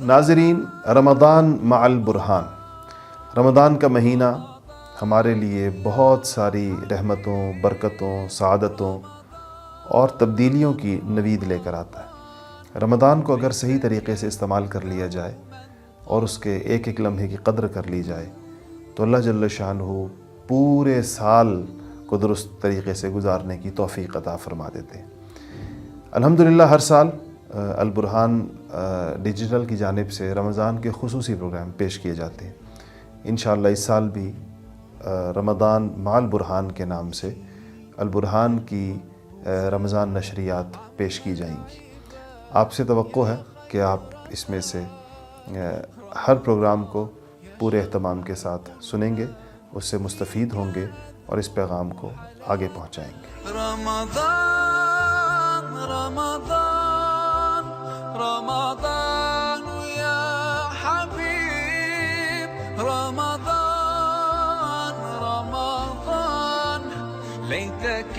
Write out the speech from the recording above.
ناظرین، رمضان مع البرہان، رمضان کا مہینہ ہمارے لیے بہت ساری رحمتوں، برکتوں، سعادتوں اور تبدیلیوں کی نوید لے کر آتا ہے۔ رمضان کو اگر صحیح طریقے سے استعمال کر لیا جائے اور اس کے ایک ایک لمحے کی قدر کر لی جائے تو اللہ جل شانہ پورے سال کو درست طریقے سے گزارنے کی توفیق عطا فرما دیتے ہیں۔ الحمدللہ ہر سال البرہان ڈیجیٹل کی جانب سے رمضان کے خصوصی پروگرام پیش کیے جاتے ہیں۔ انشاءاللہ اس سال بھی رمضان مع البرہان کے نام سے البرہان کی رمضان نشریات پیش کی جائیں گی۔ آپ سے توقع ہے کہ آپ اس میں سے ہر پروگرام کو پورے اہتمام کے ساتھ سنیں گے، اس سے مستفید ہوں گے اور اس پیغام کو آگے پہنچائیں گے۔ رمضان رمضان رمضان یا حبیب، رمضان رمضان لیتک